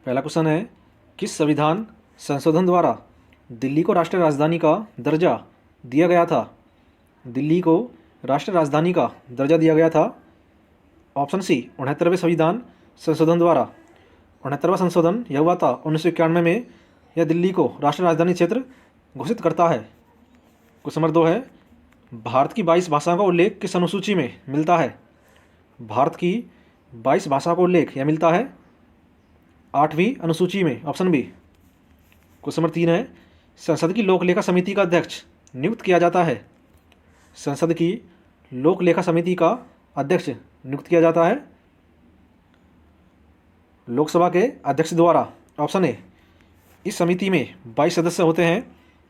पहला क्वेश्चन है, किस संविधान संशोधन द्वारा दिल्ली को राष्ट्रीय राजधानी का दर्जा दिया गया था? दिल्ली को राष्ट्रीय राजधानी का दर्जा दिया गया था। ऑप्शन सी 69वें संविधान संशोधन द्वारा। 69वां संशोधन यह हुआ था 1991 में। यह दिल्ली को राष्ट्रीय राजधानी क्षेत्र घोषित करता है। क्वेश्चन नंबर 2 है, भारत की 22 भाषाओं का उल्लेख किस अनुसूची में मिलता है? भारत की 22 भाषाओं का उल्लेख यह मिलता है 8वीं अनुसूची में, ऑप्शन बी। क्वेश्चन नंबर 3 है, संसद की लोक लेखा समिति का अध्यक्ष नियुक्त किया जाता है। संसद की लोक लेखा समिति का अध्यक्ष नियुक्त किया जाता है लोकसभा के अध्यक्ष द्वारा, ऑप्शन ए। इस समिति में 22 सदस्य होते हैं।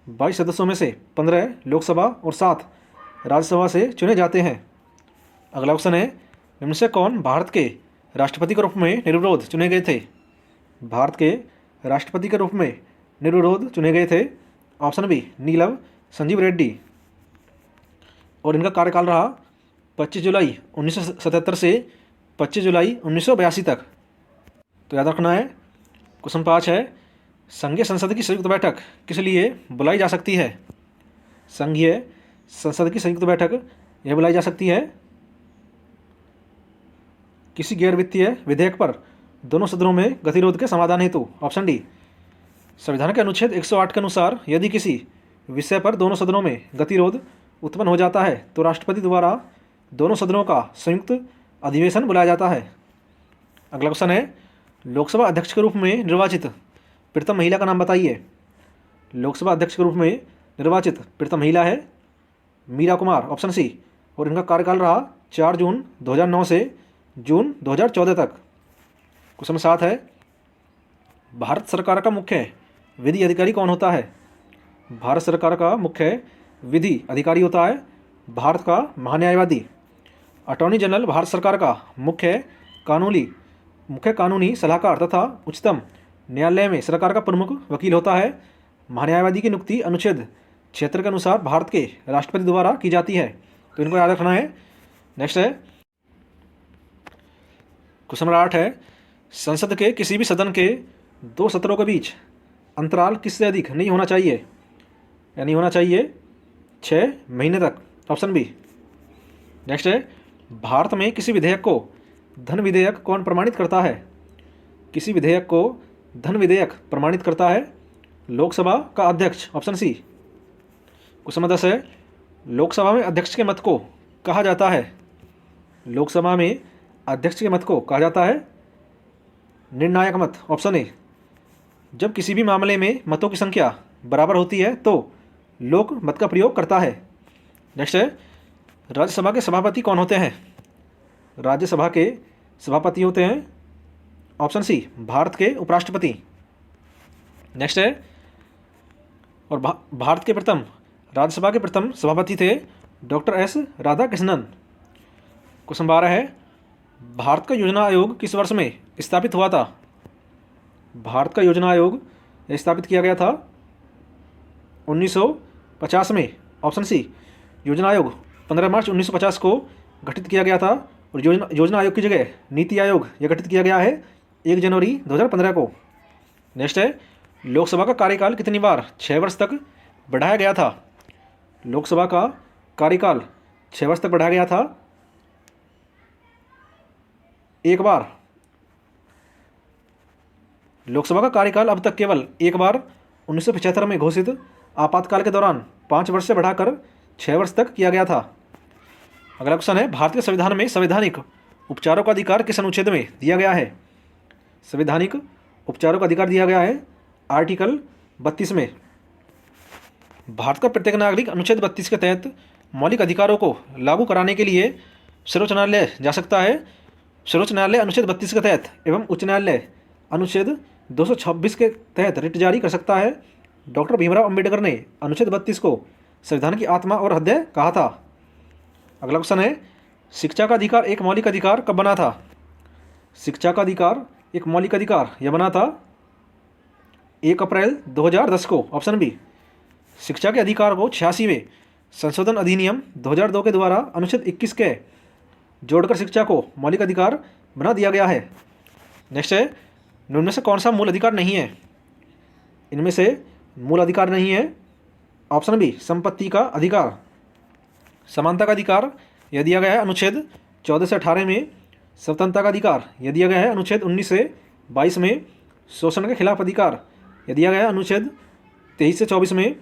22 सदस्यों में से 15 लोकसभा और 7 राज्यसभा से चुने जाते हैं। अगला क्वेश्चन है, निम्न से कौन भारत के राष्ट्रपति के रूप में निर्विरोध चुने गए थे? भारत के राष्ट्रपति के रूप में निर्विरोध चुने गए थे, ऑप्शन बी, नीलम संजीव रेड्डी। और इनका कार्यकाल रहा 25 जुलाई 1977 से 25 जुलाई 1982 तक। तो याद रखना है। क्वेश्चन 5 है, संघीय संसद की संयुक्त बैठक किस लिए बुलाई जा सकती है? संघीय संसद की संयुक्त बैठक यह बुलाई जा सकती है किसी गैर वित्तीय विधेयक पर दोनों सदनों में गतिरोध के समाधान हेतु, ऑप्शन डी। संविधान के अनुच्छेद 108 के अनुसार यदि किसी विषय पर दोनों सदनों में गतिरोध उत्पन्न हो जाता है तो राष्ट्रपति द्वारा दोनों सदनों का संयुक्त अधिवेशन बुलाया जाता है। अगला क्वेश्चन है, लोकसभा अध्यक्ष के रूप में निर्वाचित प्रथम महिला का नाम बताइए। लोकसभा अध्यक्ष के रूप में निर्वाचित प्रथम महिला है मीरा कुमार, ऑप्शन सी। और इनका कार्यकाल रहा 4 जून 2009 से जून 2014 तक। क्वेश्चन 7 है, भारत सरकार का मुख्य विधि अधिकारी कौन होता है? भारत सरकार का मुख्य विधि अधिकारी होता है भारत का महान्यायवादी। अटॉर्नी जनरल भारत सरकार का मुख्य कानूनी सलाहकार तथा उच्चतम न्यायालय में सरकार का प्रमुख वकील होता है। महान्यायवादी की नियुक्ति अनुच्छेद 76 के अनुसार भारत के राष्ट्रपति द्वारा की जाती है। तो इनको याद रखना है। नेक्स्ट है, क्वेश्चन नंबर 8 है, संसद के किसी भी सदन के 2 सत्रों के बीच अंतराल किससे अधिक नहीं होना चाहिए? यानी होना चाहिए 6 महीने तक, ऑप्शन बी। नेक्स्ट है, भारत में किसी विधेयक को धन विधेयक कौन प्रमाणित करता है? किसी विधेयक को धन विधेयक प्रमाणित करता है लोकसभा का अध्यक्ष, ऑप्शन सी। क्वेश्चन नंबर 10 है, लोकसभा में अध्यक्ष के मत को कहा जाता है? लोकसभा में अध्यक्ष के मत को कहा जाता है निर्णायक मत, ऑप्शन ए। जब किसी भी मामले में मतों की संख्या बराबर होती है तो लोक मत का प्रयोग करता है। नेक्स्ट है, राज्यसभा के सभापति कौन होते हैं? राज्यसभा के सभापति होते हैं, ऑप्शन सी, भारत के उपराष्ट्रपति। नेक्स्ट है, और भारत के प्रथम राज्यसभा के प्रथम सभापति थे डॉक्टर एस राधाकृष्णन। क्वेश्चन 12 है, भारत का योजना आयोग किस वर्ष में स्थापित हुआ था? भारत का योजना आयोग स्थापित किया गया था 1950 में, ऑप्शन सी। योजना आयोग 15 मार्च 1950 को गठित किया गया था और योजना आयोग की जगह नीति आयोग यह गठित किया गया है 1 जनवरी 2015 को। नेक्स्ट है, लोकसभा का कार्यकाल कितनी बार 6 वर्ष तक बढ़ाया गया था? लोकसभा का कार्यकाल 6 वर्ष तक बढ़ाया गया था एक बार। लोकसभा का कार्यकाल अब तक केवल एक बार 1975 में घोषित आपातकाल के दौरान 5 वर्ष से बढ़ाकर 6 वर्ष तक किया गया था। अगला क्वेश्चन है, भारतीय संविधान में संवैधानिक उपचारों का अधिकार किस अनुच्छेद में दिया गया है? संवैधानिक उपचारों का अधिकार दिया गया है आर्टिकल 32 में। भारत का प्रत्येक नागरिक अनुच्छेद 32 के तहत मौलिक अधिकारों को लागू कराने के लिए सर्वोच्च न्यायालय जा सकता है। सर्वोच्च न्यायालय अनुच्छेद 32 के तहत एवं उच्च न्यायालय अनुच्छेद 226 के तहत रिट जारी कर सकता है। डॉक्टर भीमराव अंबेडकर ने अनुच्छेद 32 को संविधान की आत्मा और हृदय कहा था। अगला क्वेश्चन है, शिक्षा का अधिकार एक मौलिक अधिकार कब बना था? शिक्षा का अधिकार एक मौलिक अधिकार यह बना था 1 अप्रैल 2010 को, ऑप्शन बी। शिक्षा के अधिकार को 86वें संशोधन अधिनियम 2002 के द्वारा अनुच्छेद 21 के जोड़कर शिक्षा को मौलिक अधिकार बना दिया गया है। नेक्स्ट है, इनमें से कौन सा मूल अधिकार नहीं है? इनमें से मूल अधिकार नहीं है ऑप्शन बी संपत्ति का अधिकार। समानता का अधिकार यह दिया गया है अनुच्छेद 14 से 18 में। स्वतंत्रता का अधिकार यह दिया गया है अनुच्छेद 19 से 22 में। शोषण के खिलाफ अधिकार यह दिया गया है अनुच्छेद 23 से 24 में।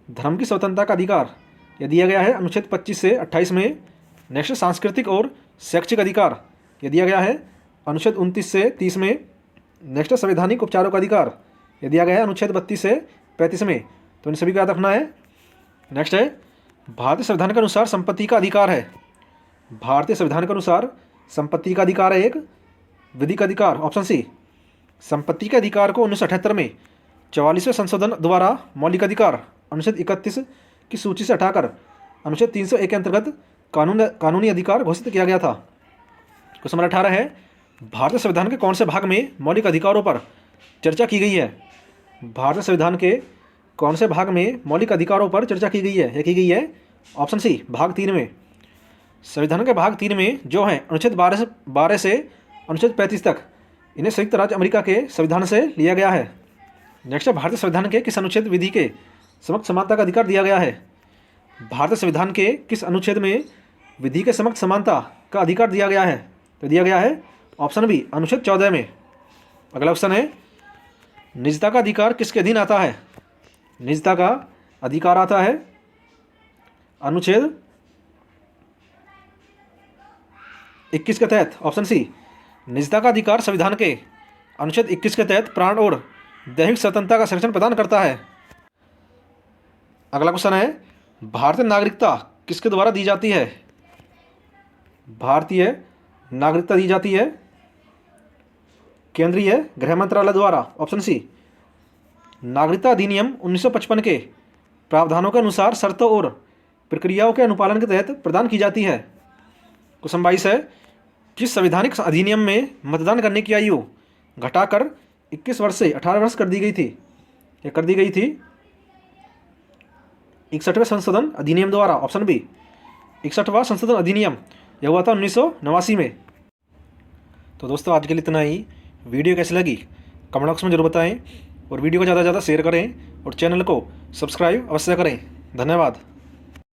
धर्म की स्वतंत्रता का अधिकार यह दिया गया है अनुच्छेद 25 से 28 में। नेक्स्ट सांस्कृतिक और शैक्षिक अधिकार यह दिया गया है अनुच्छेद 29 से 30 में। नेक्स्ट संवैधानिक उपचारों का अधिकार यह दिया गया है अनुच्छेद 32 से 35 में। तो इन सभी को याद रखना है। नेक्स्ट है भारतीय संविधान के अनुसार संपत्ति का अधिकार है। भारतीय संविधान के अनुसार संपत्ति का अधिकार है एक विधिक अधिकार ऑप्शन सी। संपत्ति के अधिकार को 1978 में 44वें संशोधन द्वारा मौलिक अधिकार अनुच्छेद 31 की सूची से हटाकर अनुच्छेद 301 के अंतर्गत कानूनी अधिकार घोषित किया गया था। क्वेश्चन नंबर 18 है भारतीय संविधान के कौन से भाग में मौलिक अधिकारों पर चर्चा की गई है? भारतीय संविधान के कौन से भाग में मौलिक अधिकारों पर चर्चा की गई है? यह की गई है ऑप्शन सी भाग 3 में। संविधान के भाग 3 में जो है अनुच्छेद 12 से अनुच्छेद 35 तक, इन्हें संयुक्त राज्य अमेरिका के संविधान से लिया गया है। नेक्स्ट है भारतीय संविधान के किस अनुच्छेद विधि के समक्ष समानता का अधिकार दिया गया है? भारतीय संविधान के किस अनुच्छेद में विधि के समक्ष समानता का अधिकार दिया गया है? तो दिया गया है ऑप्शन बी अनुच्छेद 14 में। अगला ऑप्शन है निजता का अधिकार किसके अधीन आता है? निजता का अधिकार आता है अनुच्छेद 21 के तहत ऑप्शन सी। निजता का अधिकार संविधान के अनुच्छेद 21 के तहत प्राण और दैहिक स्वतंत्रता का संरक्षण प्रदान करता है। अगला क्वेश्चन है भारतीय नागरिकता किसके द्वारा दी जाती है? भारतीय नागरिकता दी जाती है केंद्रीय गृह मंत्रालय द्वारा ऑप्शन सी। नागरिकता अधिनियम 1955 के प्रावधानों के अनुसार शर्तों और प्रक्रियाओं के अनुपालन के तहत प्रदान की जाती है। क्वेश्चन 22 है किस संवैधानिक अधिनियम में मतदान करने की आयु घटाकर 21 वर्ष से 18 वर्ष कर दी गई थी? यह कर दी गई थी 61वें संशोधन अधिनियम द्वारा ऑप्शन बी। 61वां संशोधन अधिनियम यह हुआ था 1989 में। तो दोस्तों आज के लिए इतना ही। वीडियो कैसी लगी कमेंट बॉक्स में जरूर बताएं और वीडियो को ज़्यादा से ज़्यादा शेयर करें और चैनल को सब्सक्राइब अवश्य करें। धन्यवाद।